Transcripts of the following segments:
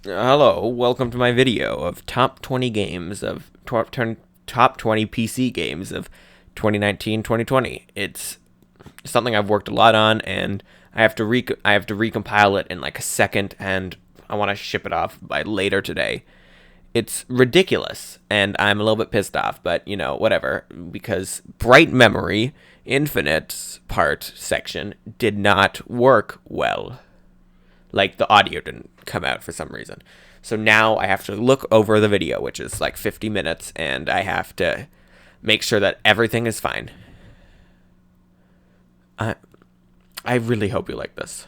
Hello, welcome to my video of top 20 games of top 20 PC games of 2019-2020. It's something I've worked a lot on, and I have to recompile it in like a second, and I want to ship it off by later today. It's ridiculous, and I'm a little bit pissed off, but whatever, because Bright Memory Infinite's part section did not work well. Like, the audio didn't come out for some reason. So now I have to look over the video, which is like 50 minutes, and I have to make sure that everything is fine. I really hope you like this.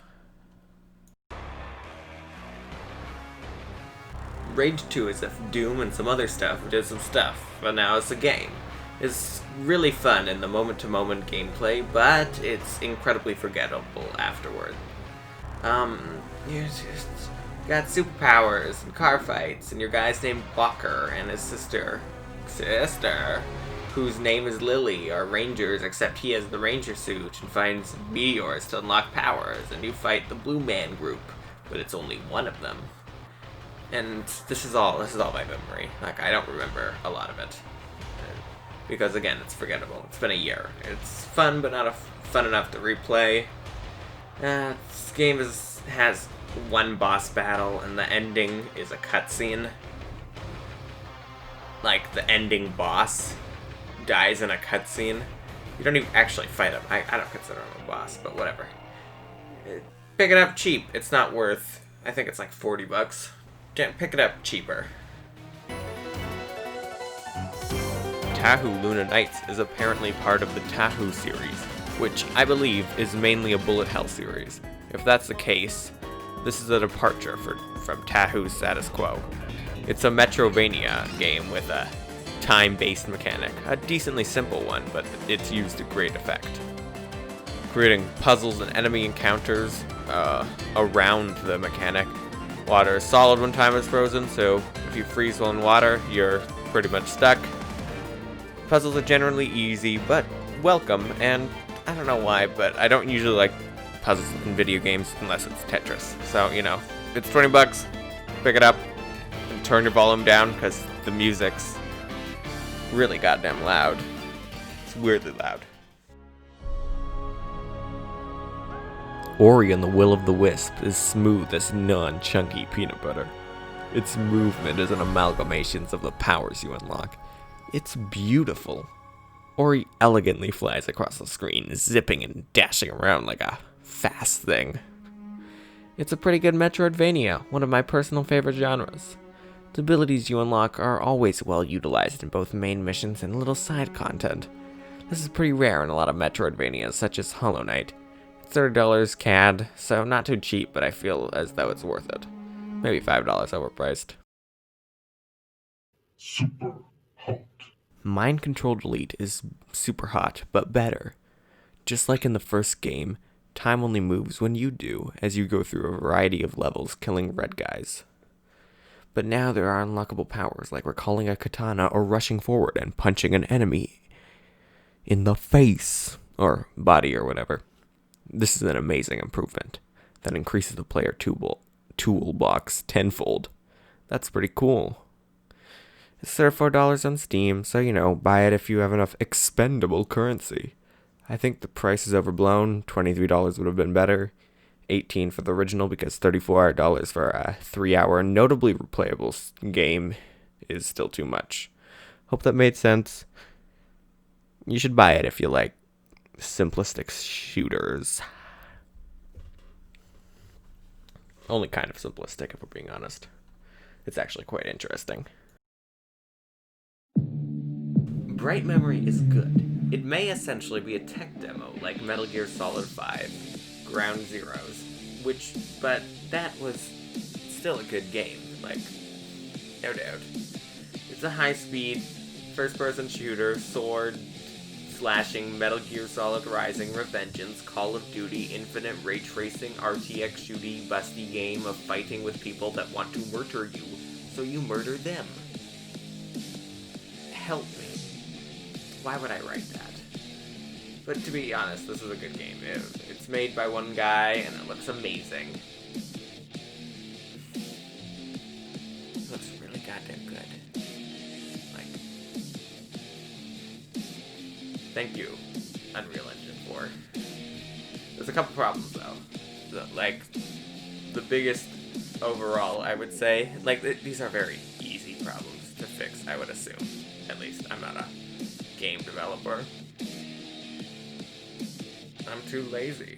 Rage 2 is if Doom and some other stuff did some stuff, but now it's a game. It's really fun in the moment-to-moment gameplay, but it's incredibly forgettable afterward. You just got superpowers and car fights, and your guy's named Walker, and his sister, whose name is Lily, are rangers, except he has the ranger suit and finds meteors to unlock powers, and you fight the Blue Man group, but it's only one of them. And this is all by memory. Like, I don't remember a lot of it. Because, again, it's forgettable. It's been a year. It's fun, but not fun enough to replay. This game has one boss battle, and the ending is a cutscene. Like, the ending boss dies in a cutscene. You don't even actually fight him. I don't consider him a boss, but whatever. Pick it up cheap. It's not worth, I think it's like $40. Pick it up cheaper. Tahu Luna Nights is apparently part of the Tahu series, which I believe is mainly a bullet hell series. If that's the case, this is a departure from Tahu's status quo. It's a Metrovania game with a time-based mechanic, a decently simple one, but it's used to great effect. Creating puzzles and enemy encounters around the mechanic. Water is solid when time is frozen, so if you freeze while in water, you're pretty much stuck. Puzzles are generally easy, but welcome, and I don't know why, but I don't usually like puzzles in video games unless it's Tetris. So, it's $20, pick it up, and turn your volume down, because the music's really goddamn loud. It's weirdly loud. Ori and the Will of the Wisp is smooth as non-chunky peanut butter. Its movement is an amalgamation of the powers you unlock. It's beautiful. Ori elegantly flies across the screen, zipping and dashing around like a fast thing. It's a pretty good Metroidvania, one of my personal favorite genres. The abilities you unlock are always well utilized in both main missions and little side content. This is pretty rare in a lot of Metroidvanias, such as Hollow Knight. It's $30 CAD, so not too cheap, but I feel as though it's worth it. Maybe $5 overpriced. Super hot. Mind Control Delete is super hot, but better. Just like in the first game, time only moves when you do, as you go through a variety of levels killing red guys. But now there are unlockable powers like recalling a katana or rushing forward and punching an enemy in the face, or body or whatever. This is an amazing improvement that increases the player toolbox tenfold. That's pretty cool. It's $34 on Steam, so buy it if you have enough expendable currency. I think the price is overblown. $23 would have been better. $18 for the original, because $34 for a 3-hour notably replayable game is still too much. Hope that made sense. You should buy it if you like simplistic shooters. Only kind of simplistic, if we're being honest. It's actually quite interesting. Bright Memory is good. It may essentially be a tech demo, like Metal Gear Solid 5, Ground Zeroes, but that was still a good game, like, no doubt. It's a high-speed, first-person shooter, sword, slashing, Metal Gear Solid Rising, Revengeance, Call of Duty, Infinite Ray Tracing, RTX shooty, busty game of fighting with people that want to murder you, so you murder them. Help me. Why would I write that? But to be honest, this is a good game. It's made by one guy, and it looks amazing. goddamn good. Like, thank you, Unreal Engine 4. There's a couple problems though. The biggest overall, I would say, these are very easy problems to fix, I would assume. At least, I'm not a game developer. I'm too lazy.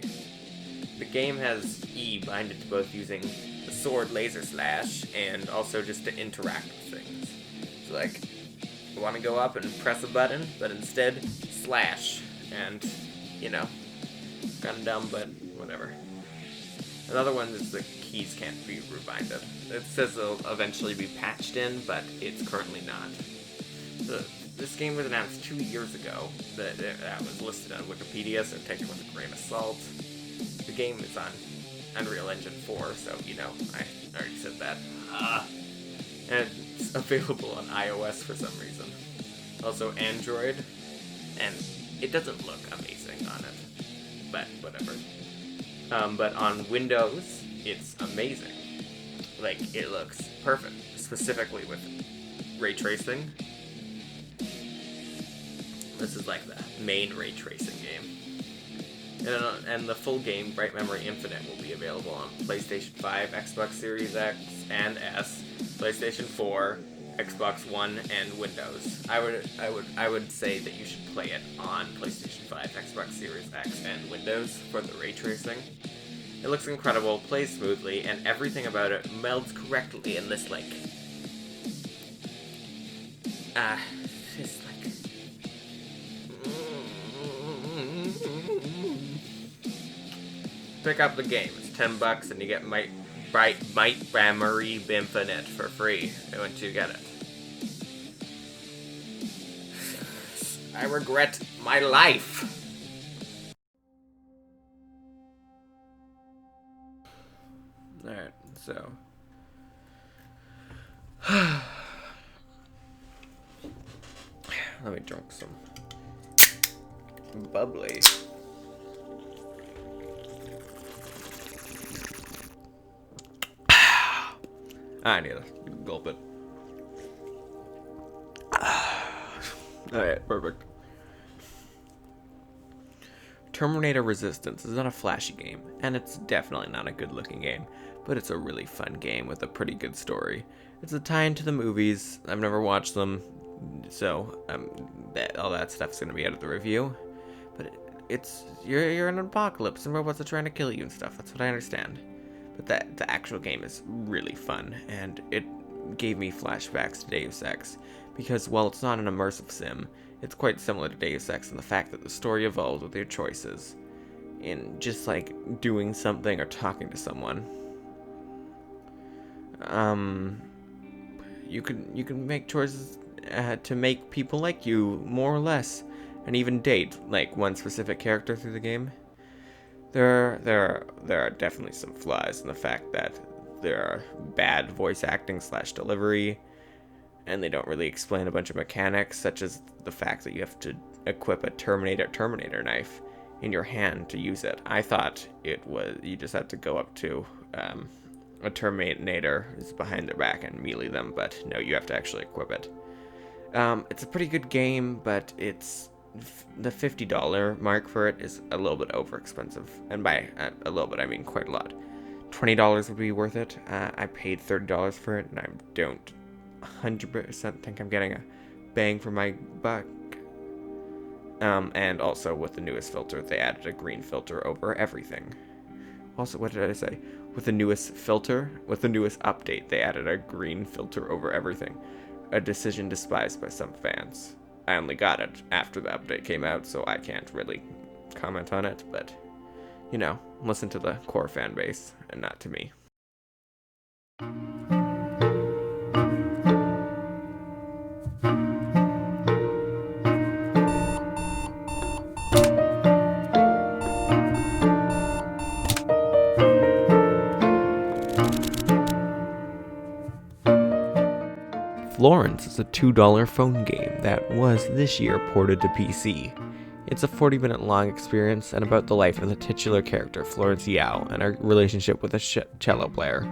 The game has E binded to both using the sword laser slash and also just to interact with things. So I want to go up and press a button, but instead slash, and kind of dumb, but whatever. Another one is the keys can't be rebinded. It says they'll eventually be patched in, but it's currently not. This game was announced 2 years ago. That was listed on Wikipedia, so take it with a grain of salt. The game is on Unreal Engine 4, so, I already said that. And it's available on iOS for some reason. Also Android, and it doesn't look amazing on it, but whatever. But on Windows, it's amazing. It looks perfect, specifically with ray tracing. This is the main ray tracing game. And the full game, Bright Memory Infinite, will be available on PlayStation 5, Xbox Series X and S, PlayStation 4, Xbox One, and Windows. I would say that you should play it on PlayStation 5, Xbox Series X, and Windows for the ray tracing. It looks incredible, plays smoothly, and everything about it melds correctly in this pick up the game. It's $10 and you get Bright Memory Infinite for free once you get it. I regret my life. Alright, so let me drink some bubbly. I need to gulp it. Alright, perfect. Terminator Resistance is not a flashy game, and it's definitely not a good-looking game, but it's a really fun game with a pretty good story. It's a tie-in to the movies. I've never watched them, so all that stuff's gonna be out of the review. But you're in an apocalypse, and robots are trying to kill you and stuff. That's what I understand. But the actual game is really fun, and it gave me flashbacks to Deus Ex, because while it's not an immersive sim, it's quite similar to Deus Ex in the fact that the story evolves with your choices, in just doing something or talking to someone. You can make choices to make people like you, more or less, and even date one specific character through the game. There are definitely some flaws in the fact that there are bad voice acting / delivery, and they don't really explain a bunch of mechanics, such as the fact that you have to equip a Terminator knife in your hand to use it. I thought it was you just had to go up to a Terminator is behind their back and melee them, but no, you have to actually equip it. It's a pretty good game, but it's the $50 mark for it is a little bit over expensive, and by a little bit I mean quite a lot. $20 would be worth it. I paid $30 for it, and I don't 100% think I'm getting a bang for my buck. And also with the newest filter, they added a green filter over everything. Also, what did I say? With the newest update, they added a green filter over everything. A decision despised by some fans. I only got it after the update came out, so I can't really comment on it, but, listen to the core fan base, and not to me. Florence is a $2 phone game that was this year ported to PC. It's a 40-minute long experience and about the life of the titular character Florence Yao and her relationship with a cello player.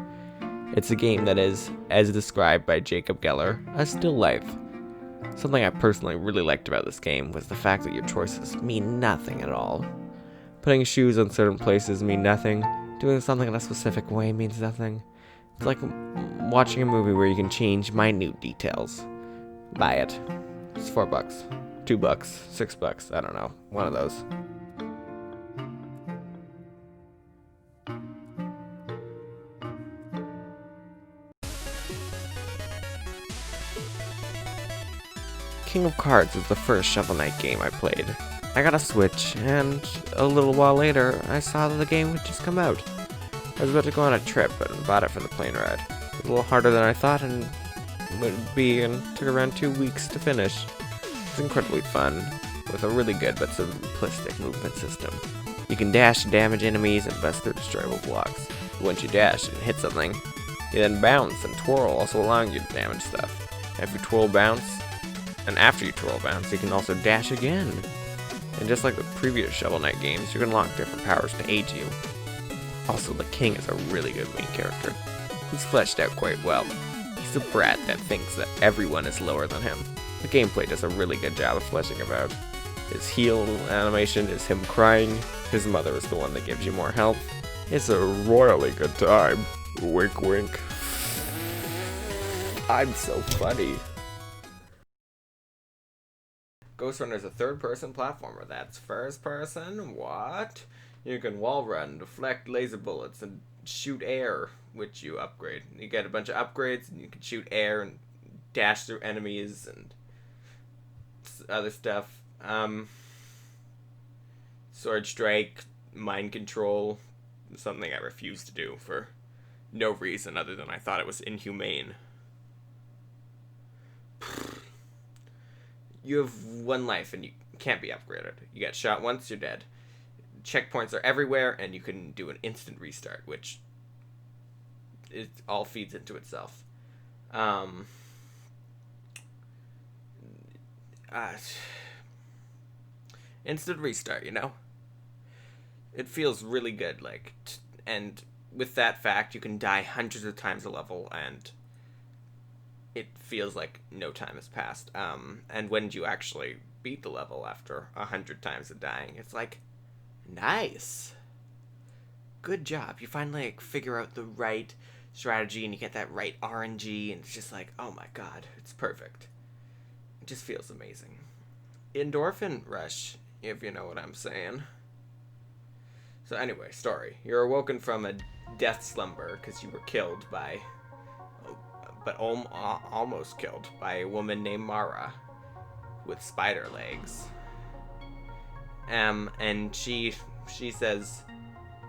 It's a game that is, as described by Jacob Geller, a still life. Something I personally really liked about this game was the fact that your choices mean nothing at all. Putting shoes on certain places mean nothing. Doing something in a specific way means nothing. It's like watching a movie where you can change minute details. Buy it. It's $4, $2, $6, I don't know. One of those. King of Cards is the first Shovel Knight game I played. I got a Switch, and a little while later, I saw that the game would just come out. I was about to go on a trip, and bought it for the plane ride. It was a little harder than I thought and would be, and took around 2 weeks to finish. It's incredibly fun, with a really good but simplistic movement system. You can dash to damage enemies and bust through destroyable blocks. Once you dash and hit something, you then bounce and twirl, also allowing you to damage stuff. After you twirl bounce, you can also dash again. And just like the previous Shovel Knight games, you can unlock different powers to aid you. Also, the King is a really good main character. He's fleshed out quite well. He's a brat that thinks that everyone is lower than him. The gameplay does a really good job of fleshing him out. His heal animation is him crying. His mother is the one that gives you more health. It's a royally good time. Wink wink. I'm so funny. Ghostrunner is a third-person platformer. That's first-person? What? You can wall run, deflect laser bullets, and shoot air, which you upgrade. You get a bunch of upgrades, and you can shoot air and dash through enemies and other stuff. Sword strike, mind control, something I refuse to do for no reason other than I thought it was inhumane. You have 1 life and you can't be upgraded. You get shot once, you're dead. Checkpoints are everywhere, and you can do an instant restart, which it all feeds into itself. Instant restart, you know? It feels really good, and with that fact, you can die hundreds of times a level, and it feels like no time has passed. And when you actually beat the level after 100 times of dying, it's like, nice. Good job. You finally figure out the right strategy and you get that right RNG, and it's just like, oh my god, it's perfect. It just feels amazing. Endorphin rush, if you know what I'm saying. So anyway, story. You're awoken from a death slumber because you were killed by... but almost killed by a woman named Mara with spider legs. And she says,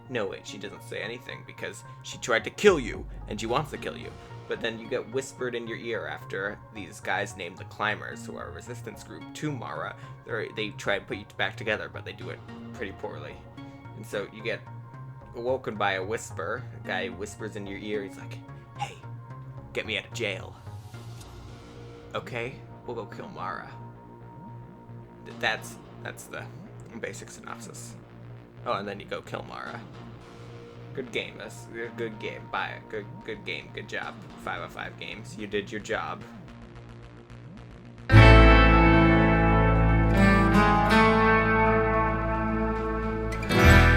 no wait, she doesn't say anything because she tried to kill you and she wants to kill you. But then you get whispered in your ear after these guys named the Climbers, who are a resistance group to Mara. They try to put you back together, but they do it pretty poorly. And so you get awoken by a whisper. A guy whispers in your ear. He's like, hey, get me out of jail. Okay, we'll go kill Mara. That's the basic synopsis. Oh, and then you go kill Mara. Good game. That's a good game. Buy it. Good game. Good job. 5 out of 5 games. You did your job.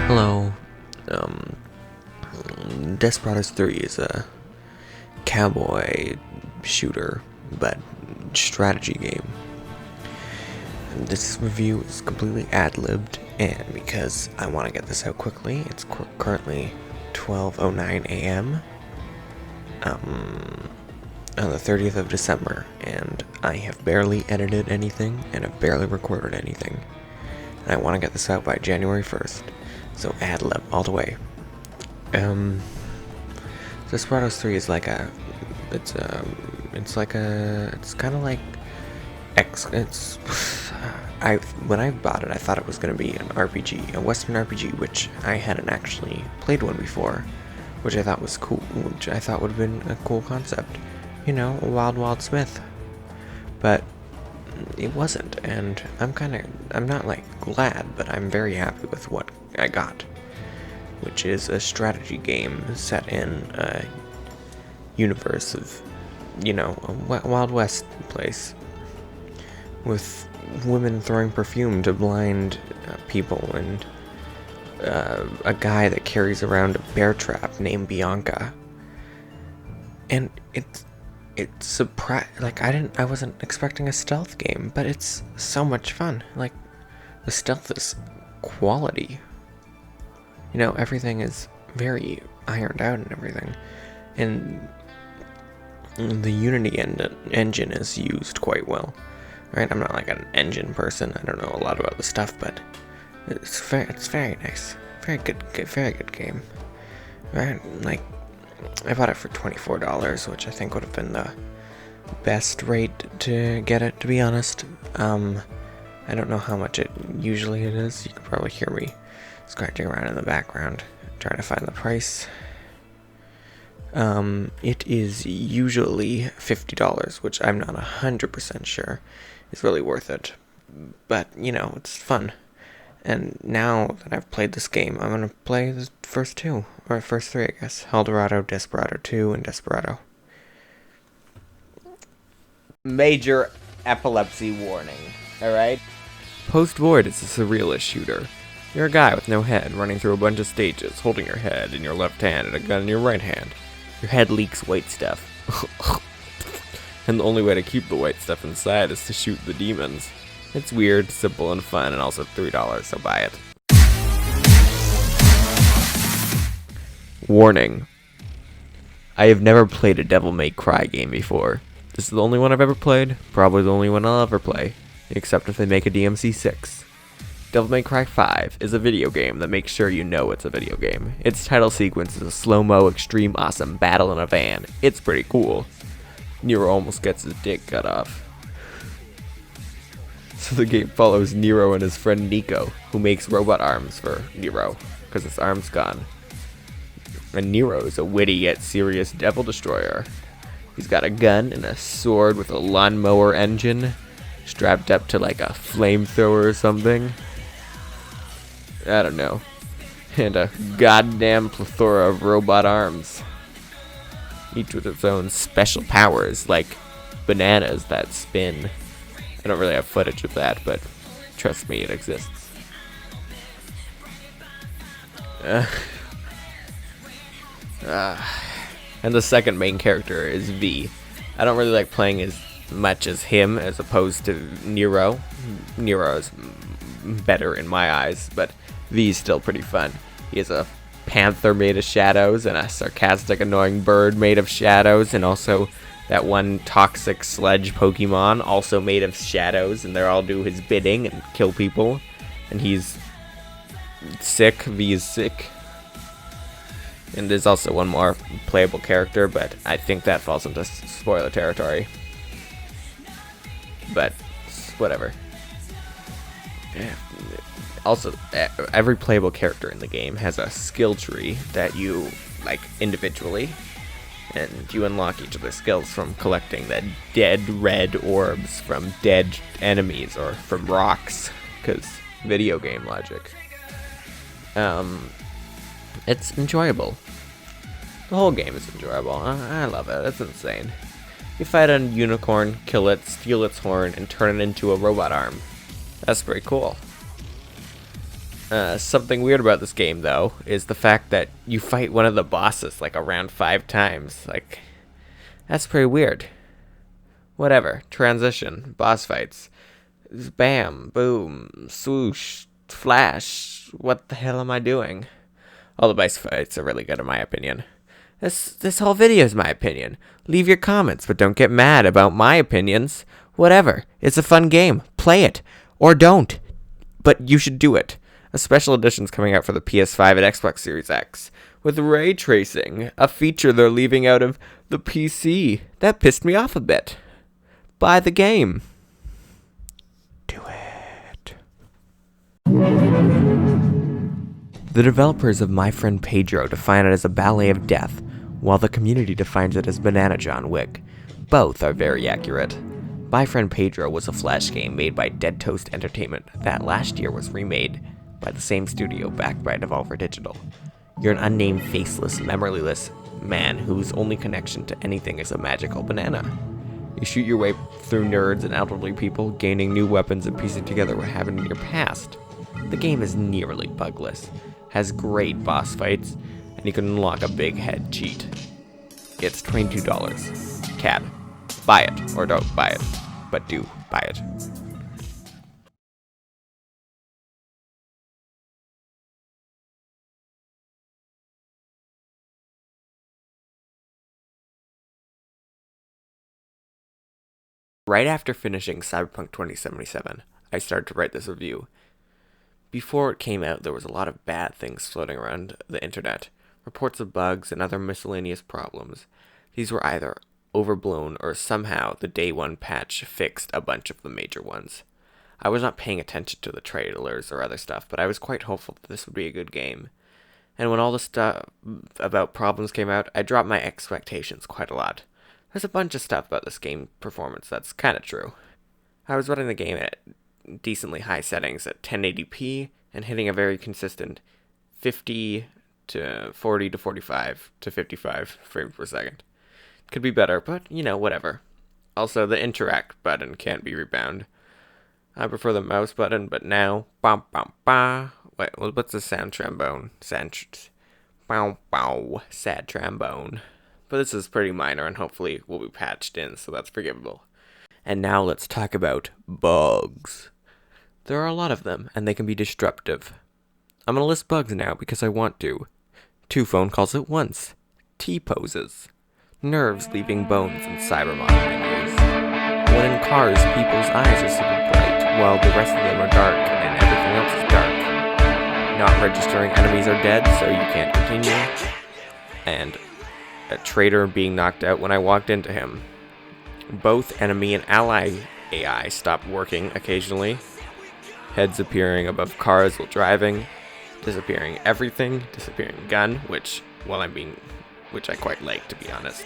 Hello. Desperados 3 is a cowboy shooter, but strategy game. This review is completely ad-libbed, and because I want to get this out quickly, it's currently 12:09 a.m. On the 30th of December, and I have barely edited anything, and have barely recorded anything. And I want to get this out by January 1st, so ad-lib all the way. Desperados 3 is like a... It's kind of like... when I bought it, I thought it was going to be an RPG, a Western RPG, which I hadn't actually played one before, which I thought was cool, which I thought would have been a cool concept. You know, a Wild Wild Smith. But it wasn't, and I'm not like glad, but I'm very happy with what I got, which is a strategy game set in universe of, a Wild West place with women throwing perfume to blind people and a guy that carries around a bear trap named Bianca. And it's I wasn't expecting a stealth game, but it's so much fun. Like, the stealth is quality. Everything is very ironed out and everything. And the Unity engine is used quite well. Right? I'm not like an engine person. I don't know a lot about the stuff, but it's very nice. Very good game. Right? Like, I bought it for $24, which I think would have been the best rate to get it, to be honest. I don't know how much it usually is. You can probably hear me scratching around in the background, trying to find the price. It is usually $50, which I'm not 100% sure is really worth it. But, it's fun. And now that I've played this game, I'm going to play the first two, or first three, I guess. Eldorado, Desperado 2, and Desperado. Major epilepsy warning, alright? Post-Void is a surrealist shooter. You're a guy with no head running through a bunch of stages, holding your head in your left hand and a gun in your right hand. Your head leaks white stuff. And the only way to keep the white stuff inside is to shoot the demons. It's weird, simple, and fun, and also $3, so buy it. Warning. I have never played a Devil May Cry game before. This is the only one I've ever played, probably the only one I'll ever play, except if they make a DMC 6. Devil May Cry 5 is a video game that makes sure you know it's a video game. Its title sequence is a slow-mo, extreme awesome battle in a van. It's pretty cool. Nero almost gets his dick cut off. So the game follows Nero and his friend Nico, who makes robot arms for Nero, because his arm's gone. And Nero is a witty yet serious devil destroyer. He's got a gun and a sword with a lawnmower engine, strapped up to like a flamethrower or something. I don't know. And a goddamn plethora of robot arms. Each with its own special powers, like bananas that spin. I don't really have footage of that, but trust me, it exists. And the second main character is V. I don't really like playing as much as him as opposed to Nero. Nero is better in my eyes, but V is still pretty fun. He has a panther made of shadows and a sarcastic, annoying bird made of shadows, and also that one toxic sledge Pokemon also made of shadows, and they all do his bidding and kill people. And he's sick. V is sick. And there's also one more playable character, but I think that falls into spoiler territory. But whatever. Also, every playable character in the game has a skill tree that you like individually, and you unlock each of the skills from collecting the dead red orbs from dead enemies or from rocks, because video game logic. It's enjoyable. The whole game is enjoyable. I love it. It's insane. You fight a unicorn, kill it, steal its horn, and turn it into a robot arm. That's pretty cool. Something weird about this game, though, is the fact that you fight one of the bosses like around 5 times. Like, that's pretty weird. Whatever. Transition. Boss fights. Bam. Boom. Swoosh. Flash. What the hell am I doing? All the boss fights are really good in my opinion. This whole video is my opinion. Leave your comments, but don't get mad about my opinions. Whatever. It's a fun game. Play it. Or don't. But you should do it. A special edition's coming out for the PS5 and Xbox Series X, with ray tracing, a feature they're leaving out of the PC. That pissed me off a bit. Buy the game. Do it. The developers of My Friend Pedro define it as a ballet of death, while the community defines it as Banana John Wick. Both are very accurate. My Friend Pedro was a Flash game made by Dead Toast Entertainment that last year was remade by the same studio backed by Devolver Digital. You're an unnamed, faceless, memoryless man whose only connection to anything is a magical banana. You shoot your way through nerds and elderly people, gaining new weapons and piecing together what happened in your past. The game is nearly bugless, has great boss fights, and you can unlock a big head cheat. It's $22. CAD. Buy it, or don't buy it, but do buy it. Right after finishing Cyberpunk 2077, I started to write this review. Before it came out, there was a lot of bad things floating around the internet. Reports of bugs and other miscellaneous problems. These were either overblown or somehow the day one patch fixed a bunch of the major ones. I was not paying attention to the trailers or other stuff, but I was quite hopeful that this would be a good game. And when all the stuff about problems came out, I dropped my expectations quite a lot. There's a bunch of stuff about this game performance that's kinda true. I was running the game at decently high settings at 1080p and hitting a very consistent 50 to 40 to 45 to 55 frames per second. Could be better, but whatever. Also, the interact button can't be rebound. I prefer the mouse button, but now, wait, what's the sound trombone? Sad trombone. But this is pretty minor and hopefully will be patched in, so that's forgivable. And now let's talk about bugs. There are a lot of them, and they can be disruptive. I'm going to list bugs now because I want to. 2 phone calls at once. T-poses. Nerves leaving bones in Cyberpunk menus. When in cars, people's eyes are super bright, while the rest of them are dark, and everything else is dark. Not registering enemies are dead, so you can't continue. And a traitor being knocked out when I walked into him. Both enemy and ally AI stopped working occasionally. Heads appearing above cars while driving. Disappearing everything. Disappearing gun, which I quite like, to be honest.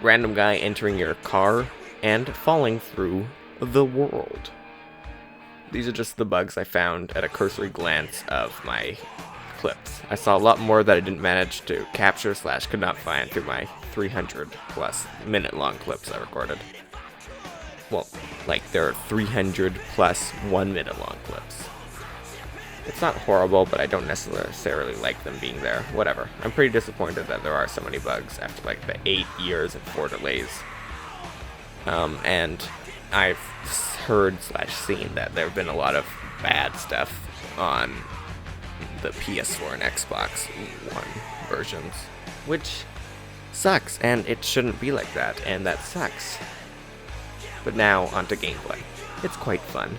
Random guy entering your car and falling through the world. These are just the bugs I found at a cursory glance of my clips. I saw a lot more that I didn't manage to capture / could not find through my 300 plus minute long clips I recorded. Well, there are 300 plus 1 minute long clips. It's not horrible, but I don't necessarily like them being there. Whatever. I'm pretty disappointed that there are so many bugs after the 8 years and 4 delays. And I've heard / seen that there have been a lot of bad stuff on the PS4 and Xbox One versions, which sucks, and it shouldn't be like that, and that sucks. But now, onto gameplay. It's quite fun.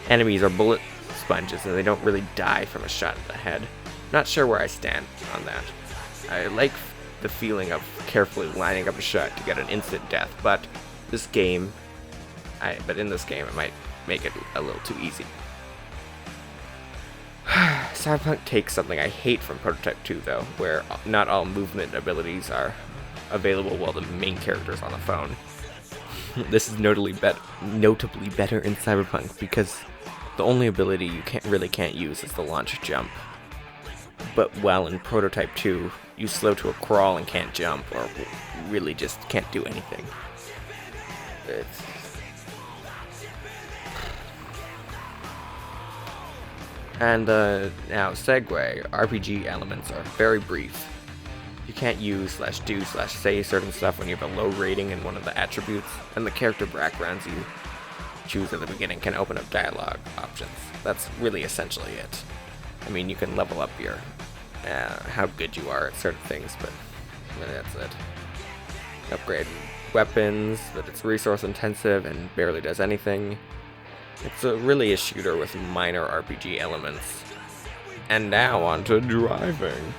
Enemies are bullet sponges, and they don't really die from a shot in the head. Not sure where I stand on that. I like the feeling of carefully lining up a shot to get an instant death, but in this game, it might make it a little too easy. Cyberpunk takes something I hate from Prototype 2, though, where not all movement abilities are available while the main character's on the phone. This is notably better in Cyberpunk because the only ability you can't use is the launch jump. But while in Prototype 2, you slow to a crawl and can't jump, or really just can't do anything. And now segue, RPG elements are very brief. You can't use / do / say certain stuff when you have a low rating in one of the attributes, and the character backgrounds you choose at the beginning can open up dialogue options. That's really essentially it. I mean, you can level up your how good you are at certain things, but that's it. Upgrade weapons, but it's resource intensive and barely does anything. It's really a shooter with minor RPG elements. And now on to driving.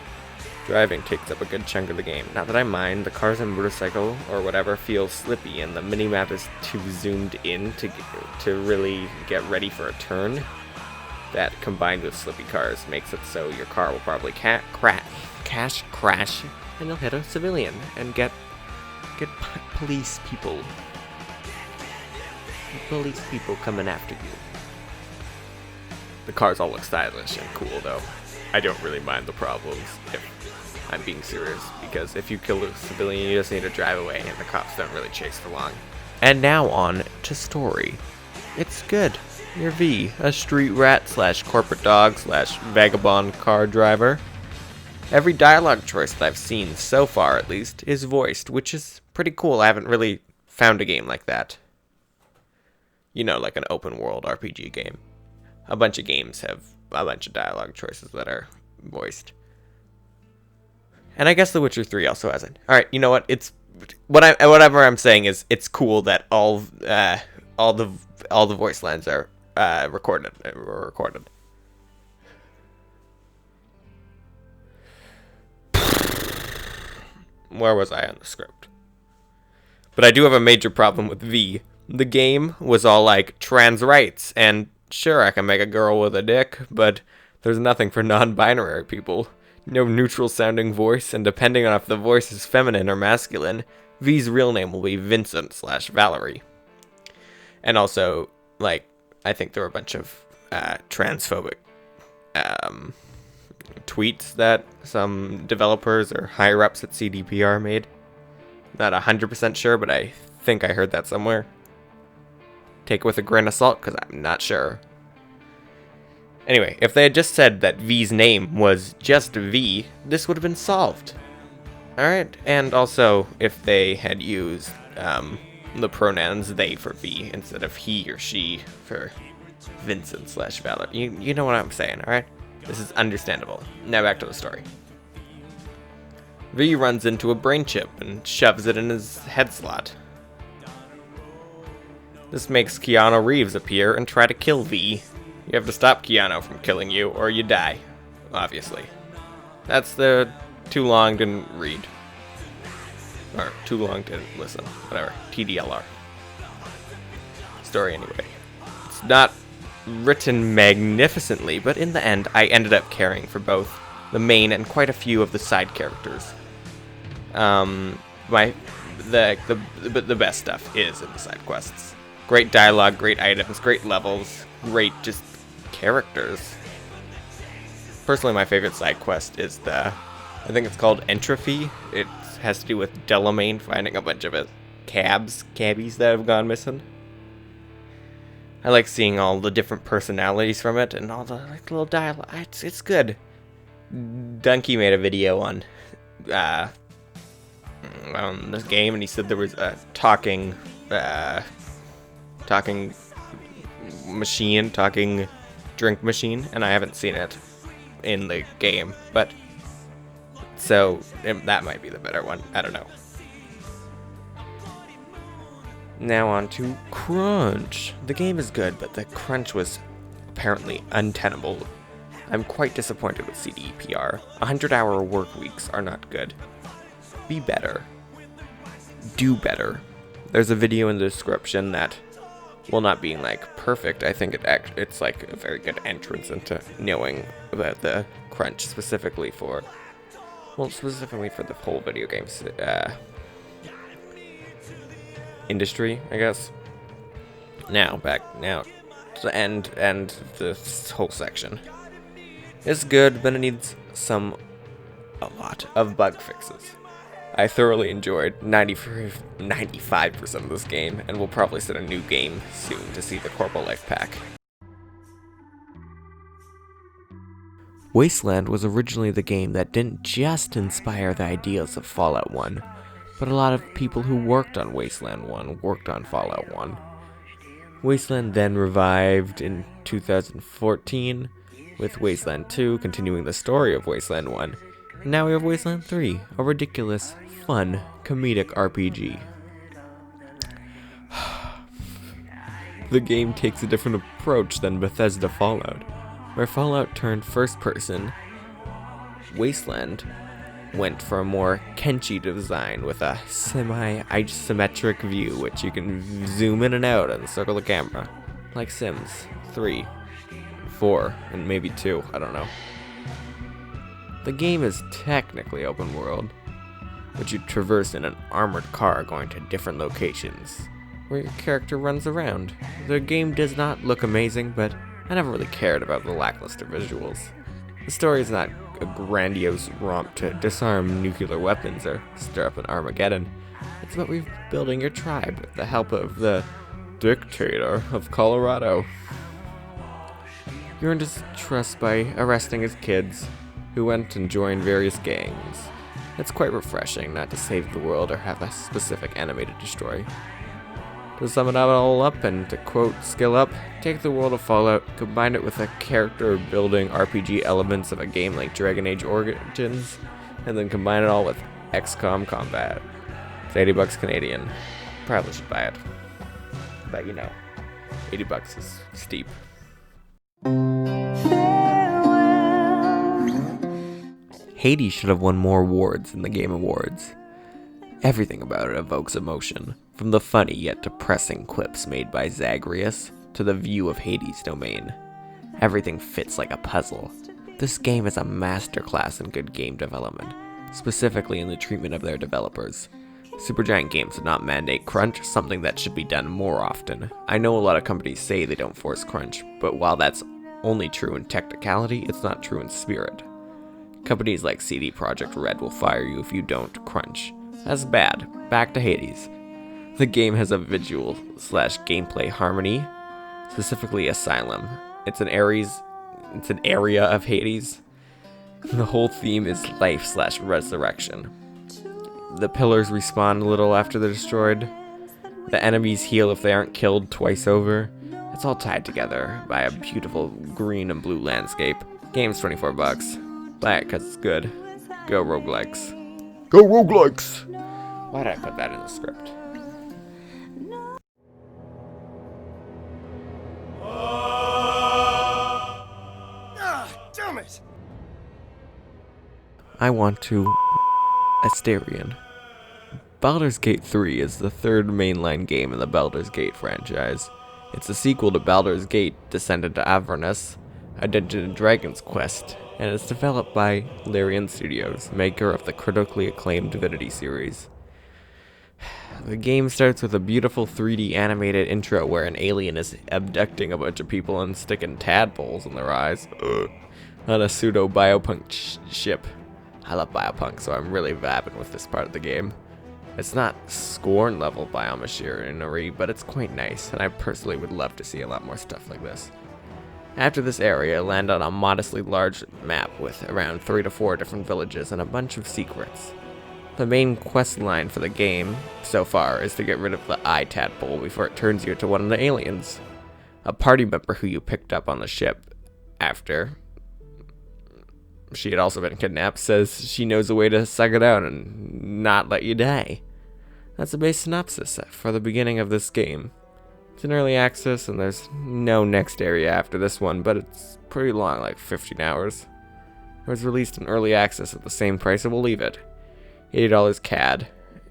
Driving takes up a good chunk of the game. Not that I mind, the cars and motorcycle or whatever feel slippy, and the minimap is too zoomed in to really get ready for a turn. That, combined with slippy cars, makes it so your car will probably crash, and you'll hit a civilian and get police people. Police people coming after you. The cars all look stylish and cool, though. I don't really mind the problems. I'm being serious, because if you kill a civilian, you just need to drive away, and the cops don't really chase for long. And now on to story. It's good. You're V, a street rat / corporate dog / vagabond car driver. Every dialogue choice that I've seen so far, at least, is voiced, which is pretty cool. I haven't really found a game like that. You know, like an open world RPG game. A bunch of games have a bunch of dialogue choices that are voiced. And I guess The Witcher 3 also has it. Alright, you know what? Whatever I'm saying is it's cool that all the voice lines are recorded. Where was I on the script? But I do have a major problem with V. The game was all like trans rights, and sure, I can make a girl with a dick, but there's nothing for non-binary people. No neutral sounding voice, and depending on if the voice is feminine or masculine, V's real name will be Vincent / Valerie. And also, like, I think there were a bunch of transphobic tweets that some developers or higher-ups at CDPR made. Not 100% sure, but I think I heard that somewhere. Take it with a grain of salt, because I'm not sure. Anyway, if they had just said that V's name was just V, this would have been solved. Alright, and also, if they had used the pronouns they for V instead of he or she for Vincent / Valerie. You know what I'm saying, alright? This is understandable. Now back to the story. V runs into a brain chip and shoves it in his head slot. This makes Keanu Reeves appear and try to kill V. You have to stop Keanu from killing you, or you die. Obviously. That's the too long didn't read. Or too long didn't listen. Whatever. TDLR. Story anyway. It's not written magnificently, but in the end, I ended up caring for both the main and quite a few of the side characters. The best stuff is in the side quests. Great dialogue, great items, great levels, great just characters. Personally, my favorite side quest is I think it's called Entropy. It has to do with Devilman finding a bunch of his cabbies that have gone missing. I like seeing all the different personalities from it and all the little dialogue. It's good. Dunkey made a video on this game, and he said there was a talking drink machine, and I haven't seen it in the game, but so that might be the better one. I don't know. Now on to crunch. The game is good, but the crunch was apparently untenable. I'm quite disappointed with CDPR. 100-hour work weeks are not good. Be better. Do better. There's a video in the description that, well, not being like perfect, I think it's like a very good entrance into knowing about the crunch specifically for the whole video games industry, I guess. Now to the end and this whole section. It's good, but it needs a lot of bug fixes. I thoroughly enjoyed 95% of this game, and will probably set a new game soon to see the Corporal Life Pack. Wasteland was originally the game that didn't just inspire the ideas of Fallout 1, but a lot of people who worked on Wasteland 1 worked on Fallout 1. Wasteland then revived in 2014, with Wasteland 2 continuing the story of Wasteland 1, and now we have Wasteland 3, a ridiculous, fun, comedic RPG. The game takes a different approach than Bethesda Fallout. Where Fallout turned first person, Wasteland went for a more Kenshi design with a semi-isometric view, which you can zoom in and out and circle the camera, like Sims 3, 4, and maybe 2, I don't know. The game is technically open world, but you traverse in an armored car going to different locations, where your character runs around. The game does not look amazing, but I never really cared about the lackluster visuals. The story is not a grandiose romp to disarm nuclear weapons or stir up an Armageddon. It's about rebuilding your tribe with the help of the dictator of Colorado. You earned his trust by arresting his kids, who went and joined various gangs. It's quite refreshing not to save the world or have a specific enemy to destroy. To sum it all up, and to quote Skill Up, take the world of Fallout, combine it with the character-building RPG elements of a game like Dragon Age Origins, and then combine it all with XCOM combat. It's $80 Canadian. Probably should buy it. But you know, $80 is steep. Hades should have won more awards in the Game Awards. Everything about it evokes emotion, from the funny yet depressing quips made by Zagreus to the view of Hades' domain. Everything fits like a puzzle. This game is a masterclass in good game development, specifically in the treatment of their developers. Supergiant Games did not mandate crunch, something that should be done more often. I know a lot of companies say they don't force crunch, but while that's only true in technicality, it's not true in spirit. Companies like CD Projekt Red will fire you if you don't crunch. That's bad. Back to Hades. The game has a visual/gameplay harmony, specifically Asylum. It's an area of Hades. The whole theme is life/resurrection. The pillars respawn a little after they're destroyed. The enemies heal if they aren't killed twice over. It's all tied together by a beautiful green and blue landscape. Game's $24. Buy it because it's good. Go roguelikes. Go roguelikes! Why did I put that in the script? Damn it! I want to... Asterion. Baldur's Gate 3 is the third mainline game in the Baldur's Gate franchise. It's a sequel to Baldur's Gate Descendant to Avernus, a Dungeons & Dragons quest, and it's developed by Larian Studios, maker of the critically acclaimed Divinity series. The game starts with a beautiful 3D animated intro where an alien is abducting a bunch of people and sticking tadpoles in their eyes on a pseudo-biopunk ship. I love biopunk, so I'm really vibing with this part of the game. It's not Scorn level biomachinery, but it's quite nice, and I personally would love to see a lot more stuff like this. After this area, land on a modestly large map with around 3 to 4 different villages and a bunch of secrets. The main quest line for the game, so far, is to get rid of the eye tadpole before it turns you into one of the aliens. A party member who you picked up on the ship after she had also been kidnapped says she knows a way to suck it out and not let you die. That's the base synopsis for the beginning of this game. It's in early access and there's no next area after this one, but it's pretty long, like 15 hours. It was released in early access at the same price, and we'll leave it. $80 CAD.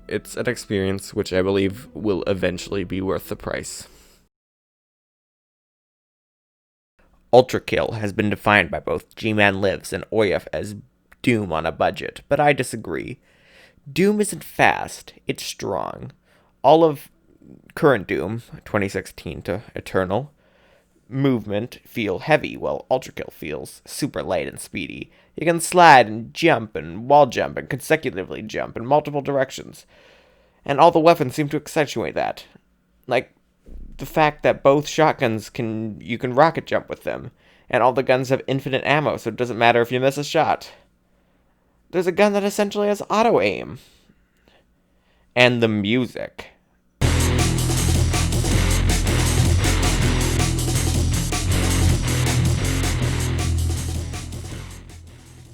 It's an experience which I believe will eventually be worth the price. Ultrakill has been defined by both G-Man Lives and Oyef as Doom on a budget, but I disagree. Doom isn't fast, it's strong. All of current Doom, 2016 to Eternal, movement feel heavy, while Ultrakill feels super light and speedy. You can slide and jump and wall jump and consecutively jump in multiple directions. And all the weapons seem to accentuate that. Like the fact that both shotguns you can rocket jump with them, and all the guns have infinite ammo, so it doesn't matter if you miss a shot. There's a gun that essentially has auto aim. And the music.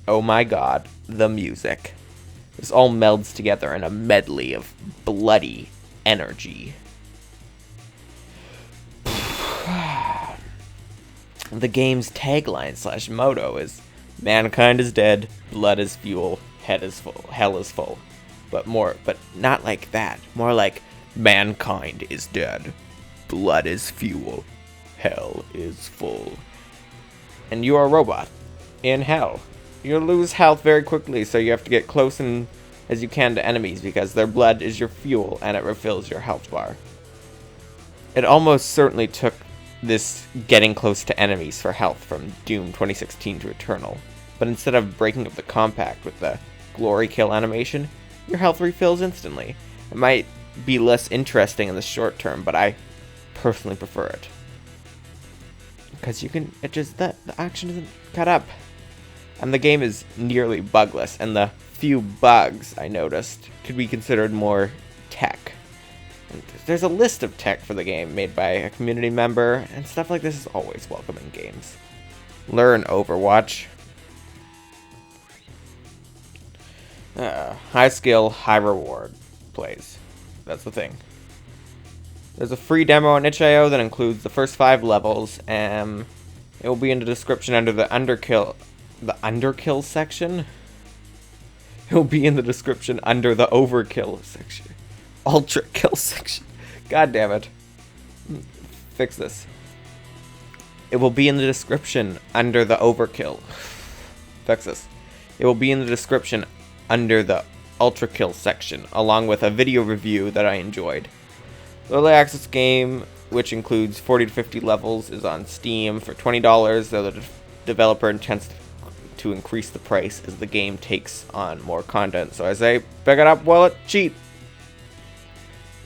Oh my god, the music. This all melds together in a medley of bloody energy. The game's tagline / motto is, mankind is dead, blood is fuel, head is full, hell is full. But not like that. More like, mankind is dead, blood is fuel, hell is full. And you are a robot in hell. You'll lose health very quickly, so you have to get close as you can to enemies because their blood is your fuel and it refills your health bar. It almost certainly took this getting close to enemies for health from Doom 2016 to Eternal. but instead of breaking up the compact with the glory kill animation, your health refills instantly. It might be less interesting in the short term, but I personally prefer it. Because the action isn't cut up. And the game is nearly bugless, and the few bugs I noticed could be considered more tech. And there's a list of tech for the game made by a community member, and stuff like this is always welcome in games. Learn Overwatch. High skill, high reward plays. That's the thing. There's a free demo on itch.io that includes the first 5 levels, and it will be in the description under the underkill section. It will be in the description under the overkill section. Ultrakill section. God damn it. Fix this. It will be in the description under the overkill. Fix this. It will be in the description under the Ultrakill section, along with a video review that I enjoyed. The early access game, which includes 40 to 50 levels, is on Steam for $20, though the developer intends to increase the price as the game takes on more content. So I say, pick it up while it's cheap.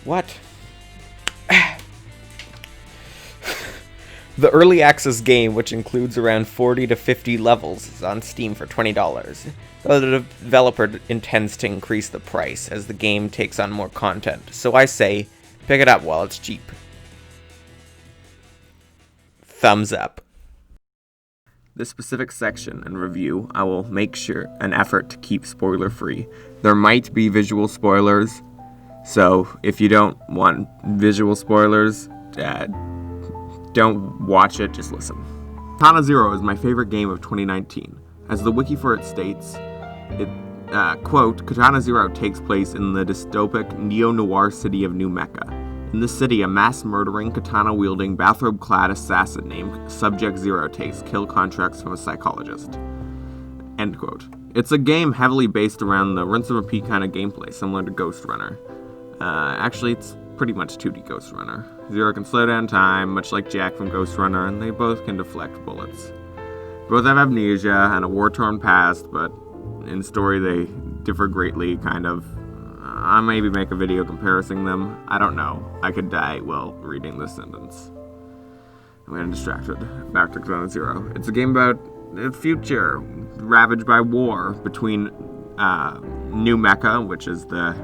What? The early access game, which includes around 40 to 50 levels, is on Steam for $20, though the developer intends to increase the price as the game takes on more content. So I say, pick it up while it's cheap. Thumbs up. This specific section and review, I will make sure an effort to keep spoiler free. There might be visual spoilers, so if you don't want visual spoilers, don't watch it, just listen. Katana Zero is my favorite game of 2019. As the wiki for it states, quote, Katana Zero takes place in the dystopic neo-noir city of New Mecca. In the city, a mass-murdering, katana-wielding, bathrobe-clad assassin named Subject Zero takes kill contracts from a psychologist. End quote. It's a game heavily based around the rinse-and-repeat kind of gameplay, similar to Ghostrunner. Actually, it's pretty much 2D Ghostrunner. Zero can slow down time, much like Jack from Ghostrunner, and they both can deflect bullets. Both have amnesia and a war-torn past, but in story they differ greatly, kind of. I'll maybe make a video comparing them. I don't know. I could die while reading this sentence. I'm getting distracted. Back to Katana Zero. It's a game about the future, ravaged by war between New Mecca, which is the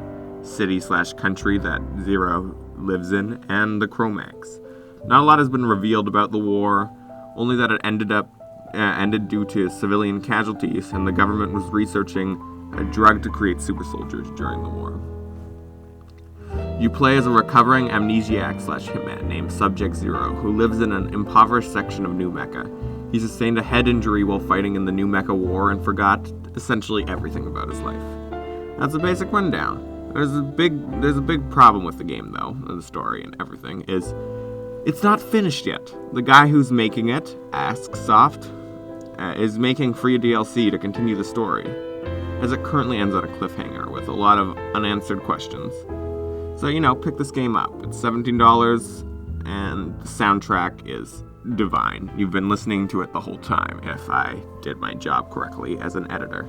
city/country that Zero lives in, and the Cro-Mags. Not a lot has been revealed about the war, only that it ended due to civilian casualties, and the government was researching a drug to create super soldiers during the war. You play as a recovering amnesiac/hitman named Subject Zero, who lives in an impoverished section of New Mecca. He sustained a head injury while fighting in the New Mecca War and forgot essentially everything about his life. That's a basic rundown. There's a big problem with the game, though, and the story and everything, is it's not finished yet. The guy who's making it, Asksoft, is making free DLC to continue the story, as it currently ends on a cliffhanger with a lot of unanswered questions. So, pick this game up. It's $17, and the soundtrack is divine. You've been listening to it the whole time, if I did my job correctly as an editor.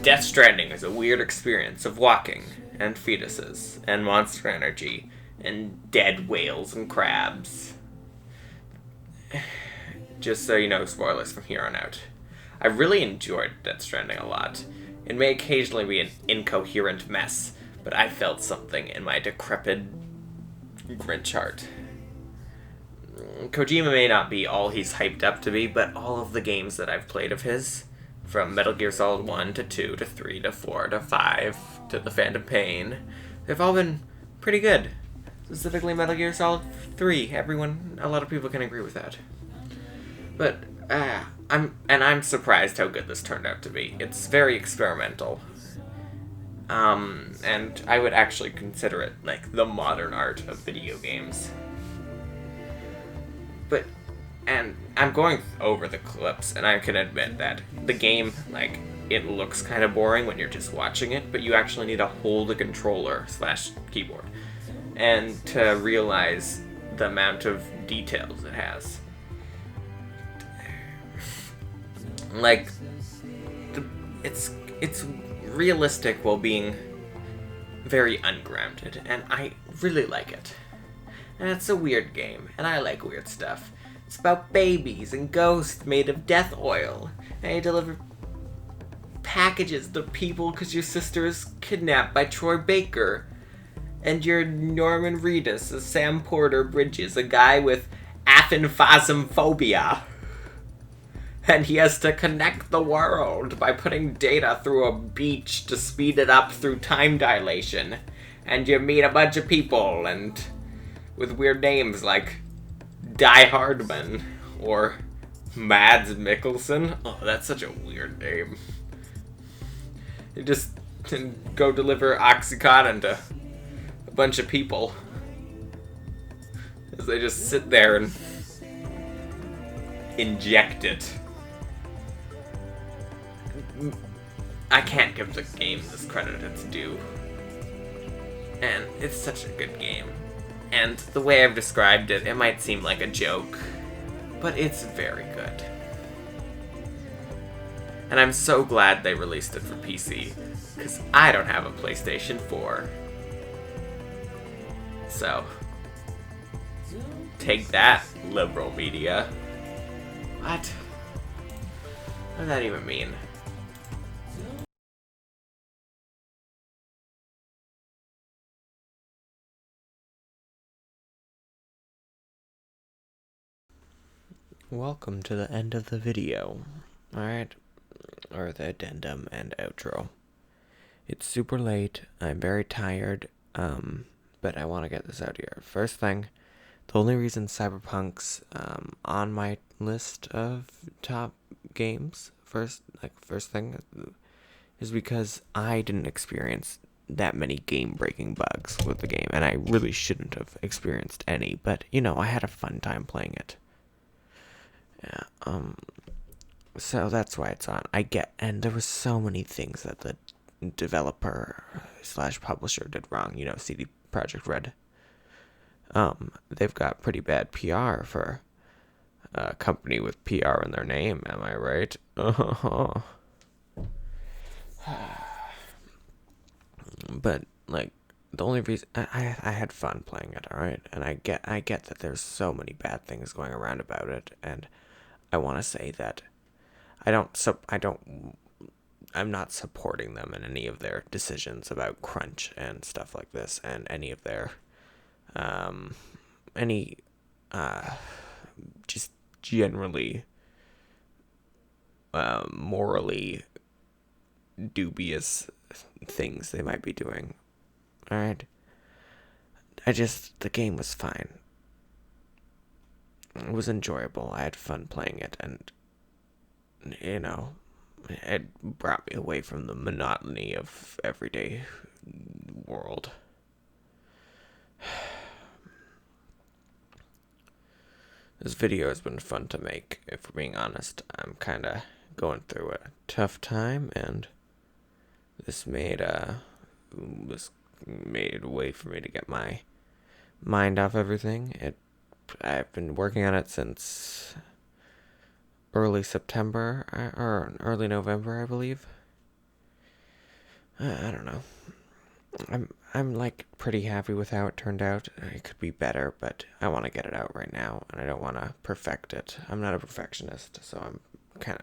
Death Stranding is a weird experience of walking, and fetuses, and monster energy, and dead whales and crabs. Just so you know, spoilers from here on out. I really enjoyed Death Stranding a lot. It may occasionally be an incoherent mess, but I felt something in my decrepit Grinch heart. Kojima may not be all he's hyped up to be, but all of the games that I've played of his, from Metal Gear Solid 1 to 2 to 3 to 4 to 5 to The Phantom Pain, they've all been pretty good. Specifically Metal Gear Solid 3. A lot of people can agree with that. But, I'm surprised how good this turned out to be. It's very experimental. And I would actually consider it, like, the modern art of video games. But, and I'm going over the clips, and I can admit that the game, like, it looks kind of boring when you're just watching it, but you actually need to hold a controller / keyboard and to realize the amount of details it has. Like, it's realistic while being very ungrounded, and I really like it. And it's a weird game, and I like weird stuff. It's about babies and ghosts made of death oil, and you deliver packages to people because your sister is kidnapped by Troy Baker, and you're Norman Reedus as Sam Porter Bridges, a guy with aphanphasmophobia. And he has to connect the world by putting data through a beach to speed it up through time dilation. And you meet a bunch of people, and with weird names like Die Hardman or Mads Mikkelsen. Oh, that's such a weird name. You just go deliver Oxycontin to a bunch of people as they just sit there and inject it. I can't give the game this credit it's due. And it's such a good game. And the way I've described it, it might seem like a joke, but it's very good. And I'm so glad they released it for PC, because I don't have a PlayStation 4. So, take that, liberal media. What? What does that even mean? Welcome to the end of the video. Alright, or the addendum and outro. It's super late, I'm very tired, but I want to get this out here. First thing, the only reason Cyberpunk's on my list of top games, first thing, is because I didn't experience that many game-breaking bugs with the game, and I really shouldn't have experienced any, but, you know, I had a fun time playing it. Yeah, so that's why it's on. And there were so many things that the developer / publisher did wrong, you know, CD Projekt Red. They've got pretty bad PR for a company with PR in their name, am I right? But, like, the only reason I had fun playing it, alright? And I get that there's so many bad things going around about it, and I want to say that I'm not supporting them in any of their decisions about crunch and stuff like this, and any of their just generally morally dubious things they might be doing. Alright? The game was fine. It was enjoyable. I had fun playing it, and, you know, it brought me away from the monotony of everyday world. This video has been fun to make, if we're being honest. I'm kind of going through a tough time, and this made a way for me to get my mind off everything. I've been working on it since early September, or early November, I believe. I don't know. I'm like pretty happy with how it turned out. It could be better, but I want to get it out right now, and I don't want to perfect it. I'm not a perfectionist, so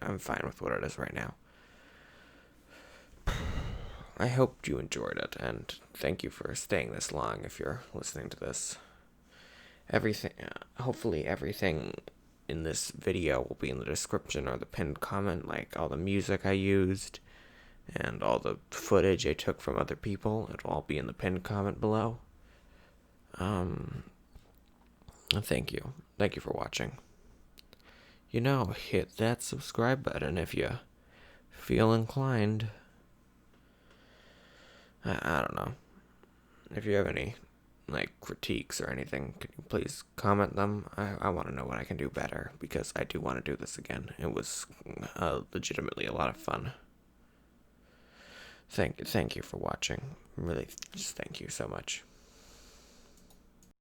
I'm fine with what it is right now. I hope you enjoyed it, and thank you for staying this long if you're listening to this. Hopefully everything in this video will be in the description or the pinned comment, like all the music I used and all the footage I took from other people. It'll all be in the pinned comment below. Thank you. Thank you for watching. Hit that subscribe button if you feel inclined. I don't know. If you have any, critiques or anything, can you please comment them? I want to know what I can do better, because I do want to do this again. It was legitimately a lot of fun. Thank you for watching. Really, just thank you so much.